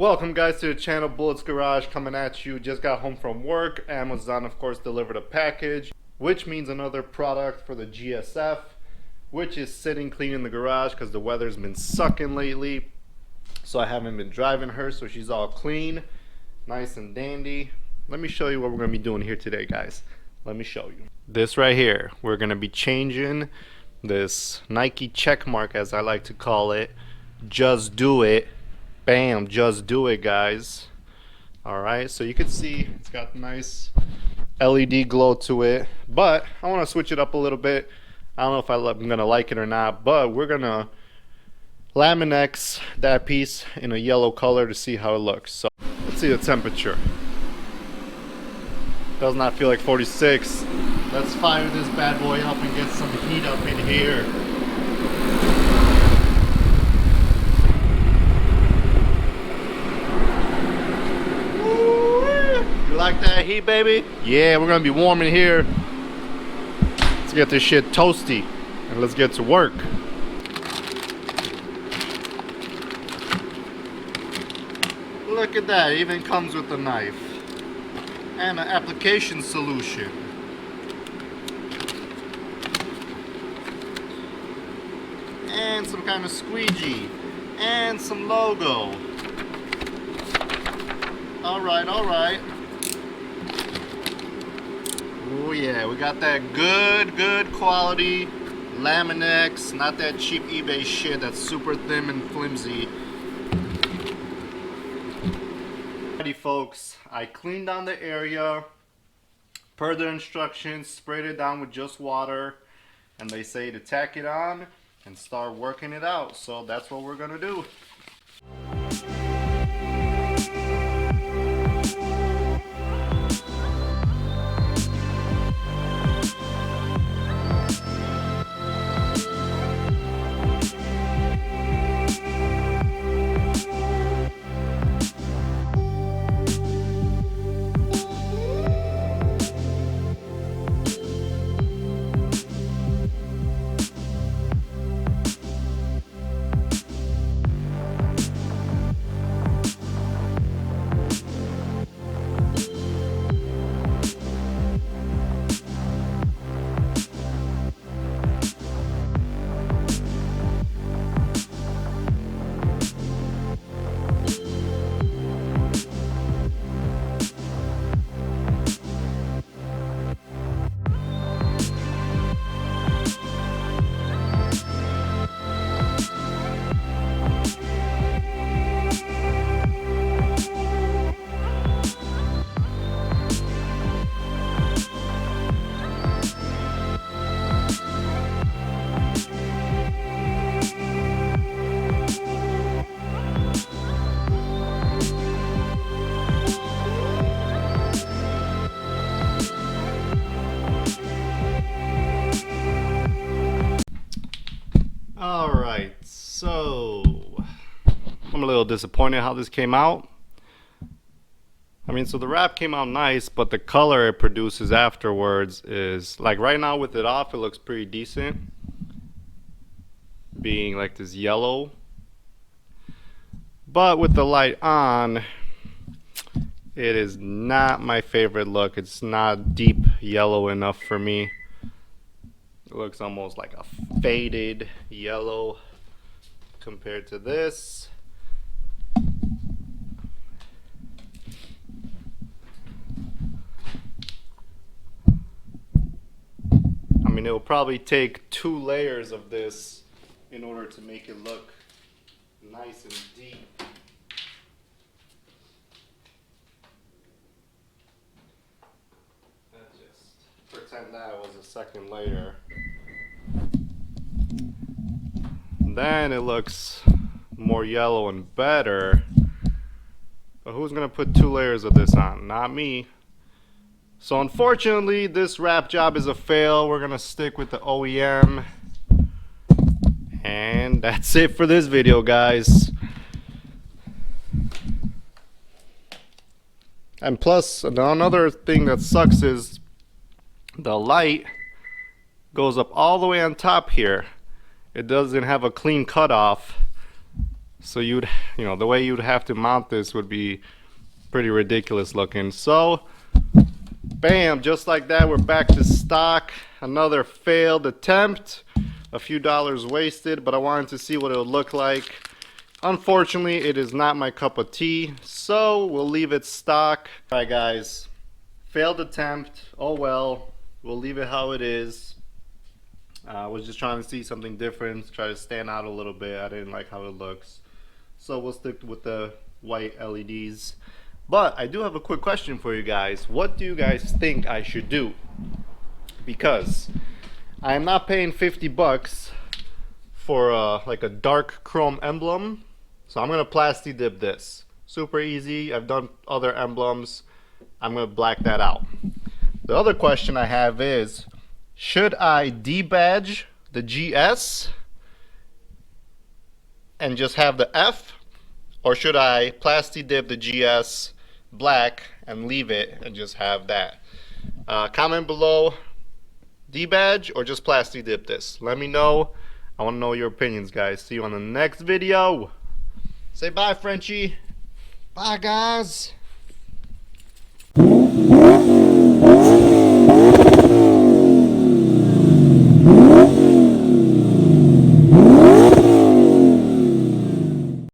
Welcome guys to the channel. Bullets Garage coming at you. Just got home from work. Amazon of course delivered a package, which means another product for the GSF, which is sitting clean in the garage because the weather's been sucking lately. So I haven't been driving her, so she's all clean, nice and dandy. Let me show you what we're going to be doing here today, guys. Let me show you. This right here, we're going to be changing this Nike check mark, as I like to call it. Just do it. Bam, just do it, guys. Alright, so you can see it's got nice LED glow to it, but I want to switch it up a little bit. I don't know if I'm going to like it or not, but we're going to Laminex that piece in a yellow color to see how it looks. So let's see the temperature. Does not feel like 46. Let's fire this bad boy up and get some heat up in here. You like that heat, baby? Yeah, we're gonna be warm in here. Let's get this shit toasty and let's get to work. Look at that, it even comes with a knife and an application solution. And some kind of squeegee and some logo. Alright, alright. Oh yeah, we got that good quality Laminex, not that cheap eBay shit that's super thin and flimsy. Alrighty folks, I cleaned down the area per the instructions, sprayed it down with just water, and they say to tack it on and start working it out. So that's what we're gonna do. Alright, so I'm a little disappointed how this came out. I mean, so the wrap came out nice, but the color it produces afterwards is, like right now with it off, it looks pretty decent. Being like this yellow. But with the light on, it is not my favorite look. It's not deep yellow enough for me. It looks almost like a faded yellow compared to this. I mean, it will probably take 2 layers of this in order to make it look nice and deep. Let's just pretend that was a second layer. Then it looks more yellow and better. But who's gonna put 2 layers of this on? Not me. So unfortunately, this wrap job is a fail. We're gonna stick with the OEM. And that's it for this video, guys. And plus, another thing that sucks is the light goes up all the way on top here. It doesn't have a clean cutoff. So you'd, the way you'd have to mount this would be pretty ridiculous looking. So bam, just like that, we're back to stock. Another failed attempt, a few dollars wasted, but I wanted to see what it would look like. Unfortunately, it is not my cup of tea, so we'll leave it stock. All right guys, failed attempt, oh well, we'll leave it how it is. I was just trying to see something different, try to stand out a little bit. I didn't like how it looks, so we'll stick with the white LEDs. But I do have a quick question for you guys. What do you guys think I should do? Because I am not paying 50 bucks for like a dark chrome emblem, so I'm gonna plasti dip this. Super easy. I've done other emblems. I'm gonna black that out. The other question I have is, should I debadge the GS and just have the F, or should I plasti dip the GS black and leave it and just have that? Comment below, debadge or just plasti dip this. Let me know. I want to know your opinions, guys. See you on the next video. Say bye, Frenchie. Bye, guys.